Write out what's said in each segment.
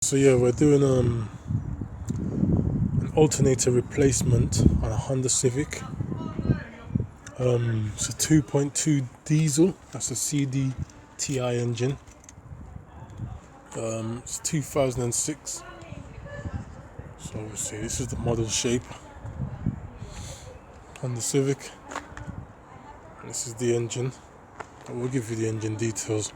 So yeah, we're doing an alternator replacement on a Honda Civic. It's a 2.2 diesel. That's a CDTi engine. It's 2006. So obviously this is the model shape on the Civic. And this is the engine. I will give you the engine details.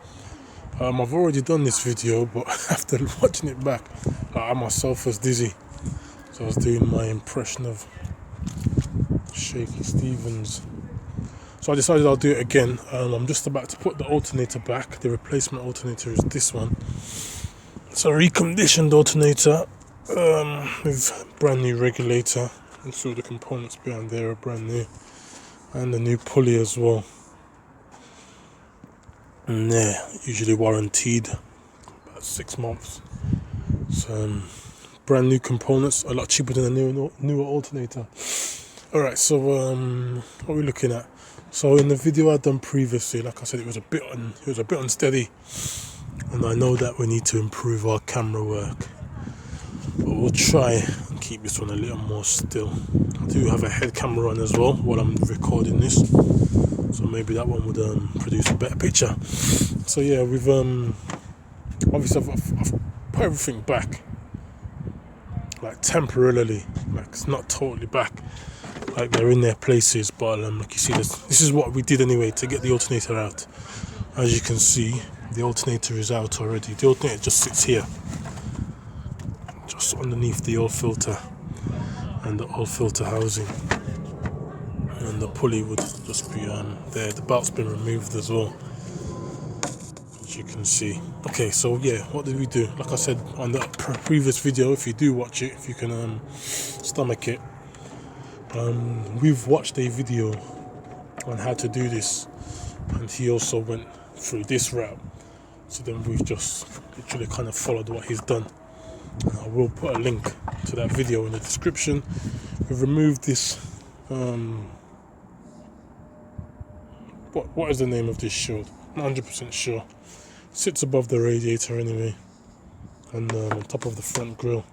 I've already done this video, but after watching it back, I myself was dizzy. So I was doing my impression of Shaky Stevens. So I decided I'll do it again. I'm just about to put the alternator back. The replacement alternator is this one. It's a reconditioned alternator with brand new regulator. And so the components behind there are brand new. And the new pulley as well. And they're usually warranted about 6 months. So brand new components, a lot cheaper than a newer alternator. Alright, so what are we looking at? So in the video I'd done previously, like I said, it was a bit unsteady, and I know that we need to improve our camera work, but we'll try and keep this one a little more still. I do have a head camera on as well while I'm recording this, so maybe that one would produce a better picture. So yeah, we've obviously I've put everything back, like temporarily, like it's not totally back, like they're in their places, but like you see, this is what we did anyway to get the alternator out. As you can see, the alternator is out already. The alternator just sits here, just underneath the oil filter and the oil filter housing, and the pulley would just be there. The belt's been removed as well, as you can see. Okay, so yeah, what did we do? Like I said on the previous video, if you do watch it, if you can stomach it, we've watched a video on how to do this, and he also went through this route. So then we've just literally kind of followed what he's done. And I will put a link to that video in the description. We've removed this. What is the name of this shield? Not 100% sure. It sits above the radiator anyway, and on top of the front grille,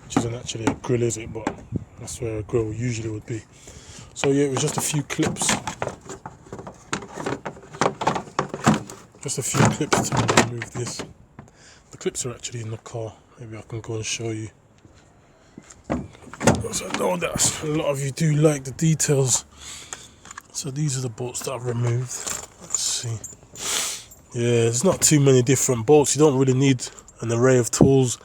which isn't actually a grill, is it? But that's where a grill usually would be. So yeah, it was just a few clips. Just a few clips to remove this. The clips are actually in the car. Maybe I can go and show you. So I know that a lot of you do like the details. So these are the bolts that I've removed. Let's see. Yeah, there's not too many different bolts. You don't really need an array of tools.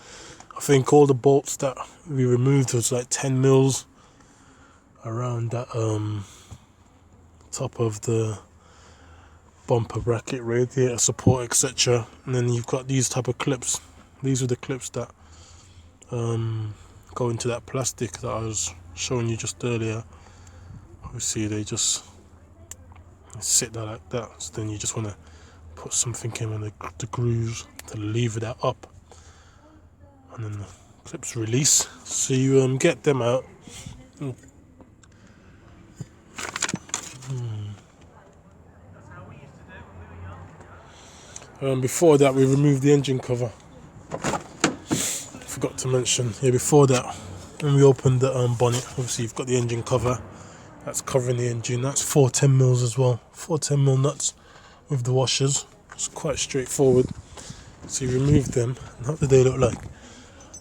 I think all the bolts that we removed was like 10 mils around that top of the bumper bracket, radiator support, etc. And then you've got these type of clips. These are the clips that go into that plastic that I was showing you just earlier. Obviously they just sit there like that, so then you just want to put something in on the grooves to lever that up, and then the clips release, so you get them out. Before that we removed the engine cover. Forgot to mention, yeah, before that when we opened the bonnet, obviously you've got the engine cover that's covering the engine. That's 410 mils as well, 410 mil nuts with the washers. It's quite straightforward. So you remove them, and what do they look like?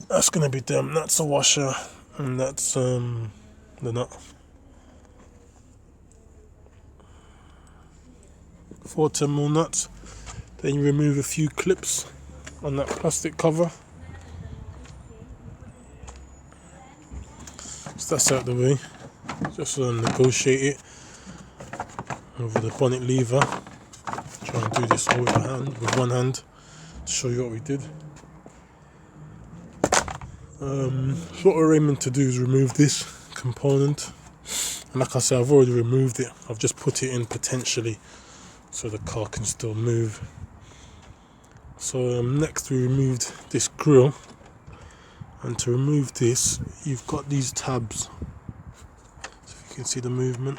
That's going to be them. That's a washer, and that's the nut. 410 mil nuts. Then you remove a few clips on that plastic cover. So that's out the way. Just negotiate it over the bonnet lever. Try and do this all with one hand to show you what we did. So what we're aiming to do is remove this component, and like I said, I've already removed it. I've just put it in potentially so the car can still move. So next we removed this grille, and to remove this you've got these tabs, so if you can see the movement,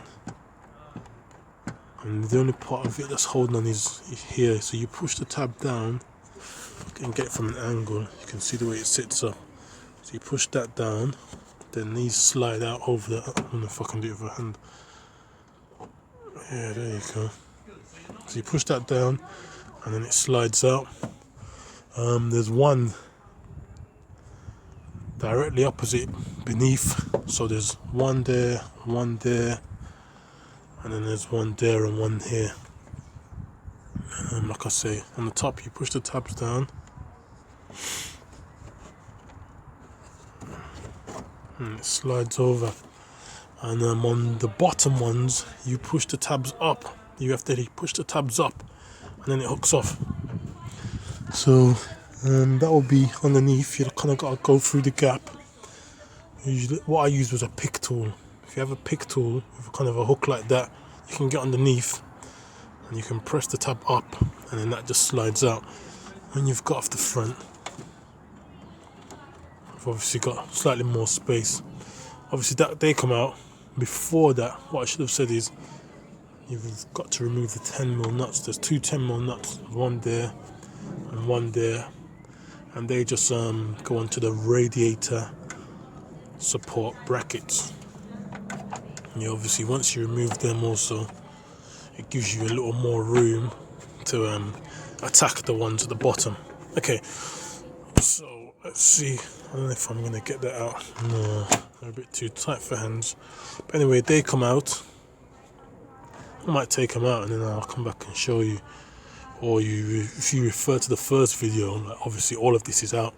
and the only part of it that's holding on is here. So you push the tab down can get it from an angle. You can see the way it sits up. So you push that down, then these slide out over the. I don't know if I can do it with a hand. Yeah, there you go. So you push that down, and then it slides out. There's one directly opposite beneath. So there's one there, and then there's one there and one here. Like I say, on the top you push the tabs down, and it slides over. And on the bottom ones, you push the tabs up. You have to push the tabs up, and then it hooks off. So that will be underneath. You kind of got to go through the gap. Usually, what I used was a pick tool. If you have a pick tool with kind of a hook like that, you can get underneath, and you can press the tab up, and then that just slides out. And you've got off the front. I've obviously got slightly more space. Obviously, that they come out. Before that, what I should have said is you've got to remove the 10mm nuts. There's two 10mm nuts, one there and one there, and they just go onto the radiator support brackets. And you obviously, once you remove them also, it gives you a little more room to attack the ones at the bottom. Okay, so let's see. I don't know if I'm going to get that out. No, they're a bit too tight for hands. But anyway, they come out. I might take them out and then I'll come back and show you. Or if you refer to the first video, like obviously all of this is out.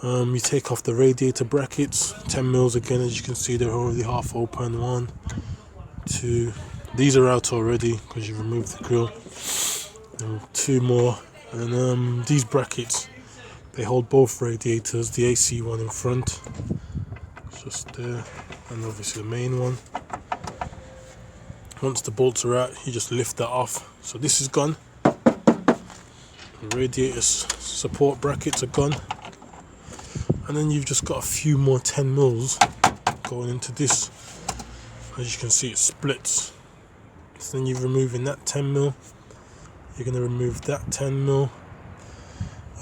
You take off the radiator brackets, 10mm again, as you can see they're already half open. 1, 2, these are out already because you removed the grill. And 2 more, and then these brackets, they hold both radiators, the AC one in front, just there, and obviously the main one. Once the bolts are out, you just lift that off. So this is gone. The radiator support brackets are gone. And then you've just got a few more 10mm going into this. As you can see, it splits. So then you're removing that 10mm. You're going to remove that 10mm.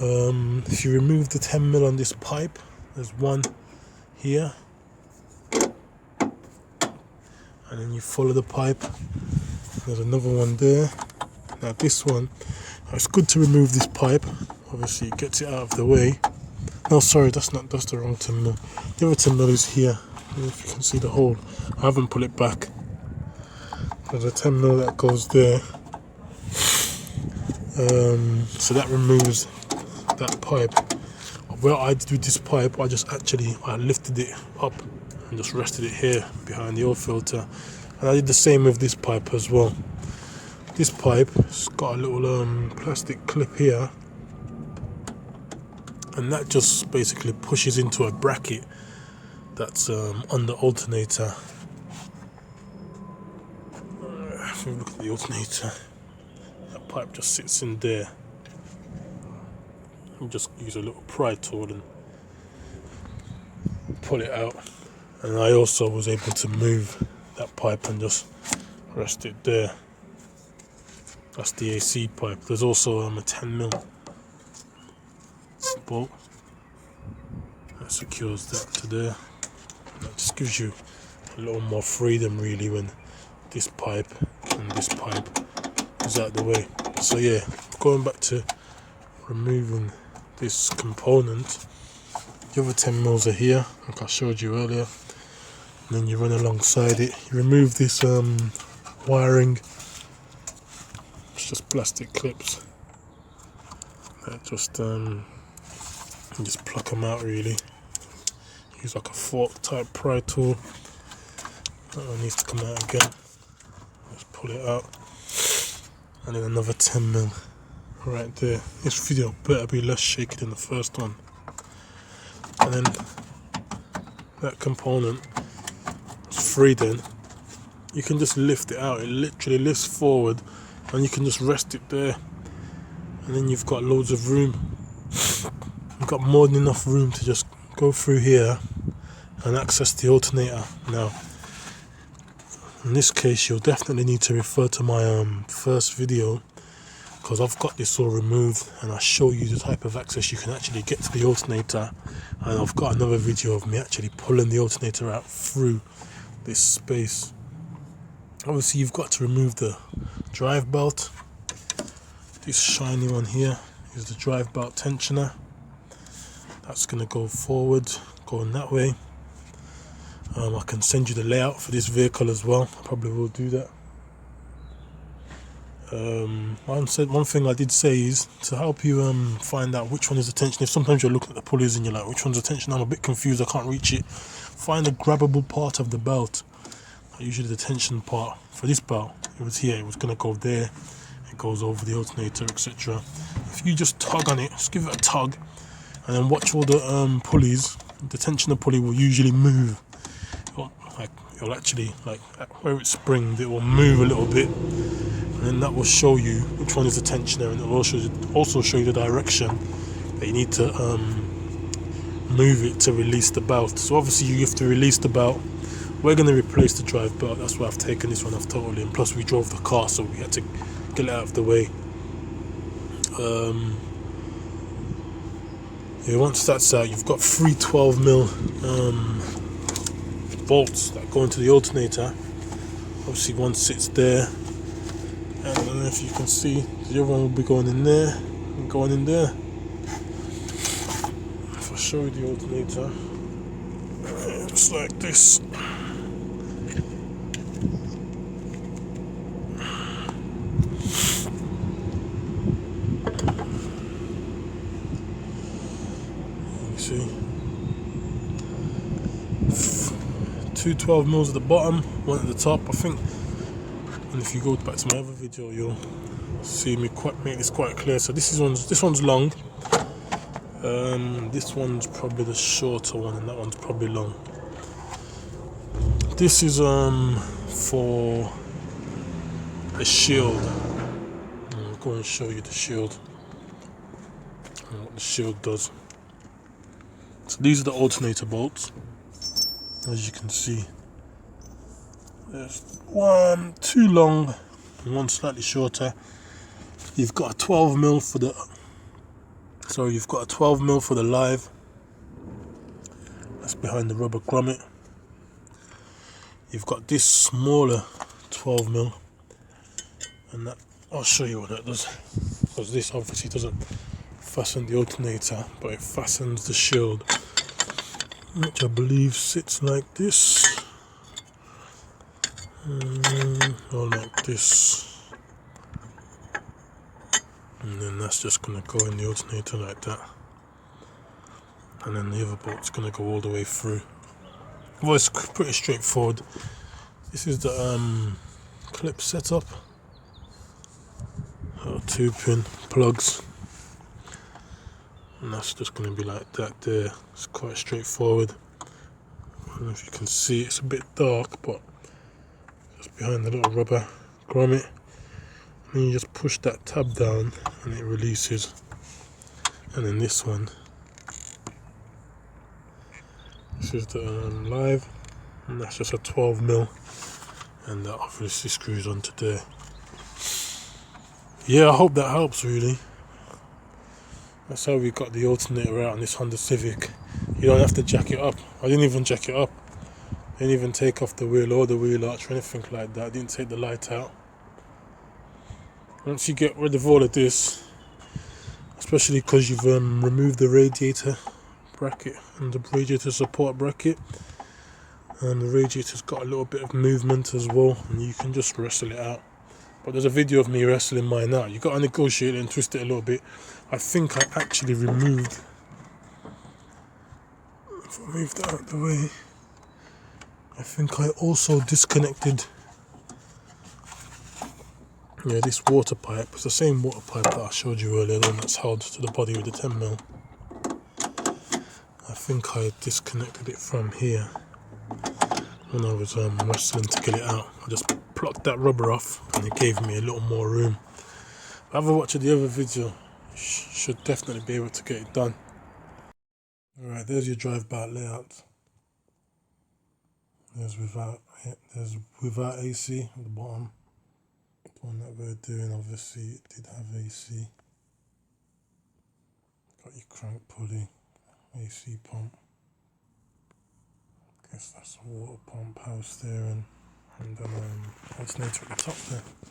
If you remove the 10mm on this pipe, there's one here, and then you follow the pipe, there's another one there. Now this one, it's good to remove this pipe, obviously it gets it out of the way. No, sorry, that's the wrong 10mm. The other 10mm is here. I don't know if you can see the hole. I haven't pulled it back. There's a 10mm that goes there. So that removes that pipe. What I did with this pipe, I lifted it up and just rested it here behind the oil filter. And I did the same with this pipe as well. This pipe has got a little plastic clip here, and that just basically pushes into a bracket that's on the alternator. If you look at the alternator, that pipe just sits in there. You just use a little pry tool and pull it out. And I also was able to move that pipe and just rest it there. That's the AC pipe. There's also a 10mm bolt that secures that to there. That just gives you a little more freedom really when this pipe and this pipe is out of the way. So yeah, going back to removing this component, the other 10mm are here like I showed you earlier, and then you run alongside it. You remove this wiring. It's just plastic clips that just you just pluck them out really. Use like a fork type pry tool. That one needs to come out again. Just pull it out, and then another 10mm right there. This video better be less shaky than the first one. And then that component is free. Then you can just lift it out. It literally lifts forward, and you can just rest it there, and then you've got loads of room. You've got more than enough room to just go through here and access the alternator. Now in this case you'll definitely need to refer to my first video, because I've got this all removed, and I show you the type of access you can actually get to the alternator. And I've got another video of me actually pulling the alternator out through this space. Obviously you've got to remove the drive belt. This shiny one here is the drive belt tensioner. That's going to go forward, going that way. I can send you the layout for this vehicle as well. I probably will do that. One thing I did say is to help you find out which one is the tension. If sometimes you're looking at the pulleys and you're like, which one's the tension? I'm a bit confused, I can't reach it. Find the grabbable part of the belt. Usually the tension part for this belt, it was here, it was going to go there. It goes over the alternator, etc. If you just tug on it, just give it a tug, and then watch all the pulleys. The tensioner pulley will usually move. It'll actually, like where it's springed, it will move a little bit, and then that will show you which one is the tensioner, and it will also show you the direction that you need to move it to release the belt. So obviously you have to release the belt. We're going to replace the drive belt, that's why I've taken this one off totally, and plus we drove the car, so we had to get it out of the way. Once that's out, you've got three 12mm bolts that go into the alternator. Obviously one sits there, and I don't know if you can see, the other one will be going in there and going in there. If I show you the alternator, just like this. You see, two 12mm at the bottom, one at the top, I think. And if you go back to my other video, you'll see me make this quite clear. So this one's long. This one's probably the shorter one, and that one's probably long. This is for a shield. I'll go and show you the shield and what the shield does. So these are the alternator bolts. As you can see, there's two long and one slightly shorter. You've got a 12mm for the you've got a 12mm for the live. That's behind the rubber grommet. You've got this smaller 12mm, and that I'll show you what that does, because this obviously doesn't fasten the alternator, but it fastens the shield, which I believe sits like this, or like this, and then that's just going to go in the alternator like that, and then the other bolt's going to go all the way through. Well, it's pretty straightforward. This is the clip setup. 2-pin plugs, and that's just going to be like that there. It's quite straightforward. I don't know if you can see, it's a bit dark, but just behind the little rubber grommet, and then you just push that tab down and it releases. And then this one, this is the live, and that's just a 12mm, and that obviously screws onto there. Yeah, I hope that helps really. That's how we got the alternator out on this Honda Civic. You don't have to jack it up. I didn't even jack it up. I didn't even take off the wheel or the wheel arch or anything like that. I didn't take the light out. Once you get rid of all of this, especially because you've removed the radiator bracket and the radiator support bracket, and the radiator's got a little bit of movement as well, and you can just wrestle it out. But there's a video of me wrestling mine out. You've got to negotiate it and twist it a little bit. I think I actually removed, if I move that out of the way, I think I also disconnected, this water pipe. It's the same water pipe that I showed you earlier, the one that's held to the body with the 10mm. I think I disconnected it from here when I was wrestling to get it out. I just plucked that rubber off and it gave me a little more room. Have a watch of the other video, you should definitely be able to get it done. Alright, there's your drive-by layout. There's without AC at the bottom. The one that we're doing, obviously, it did have AC. Got your crank pulley, AC pump. Guess that's a water pump, power steering, and then alternator at the top there.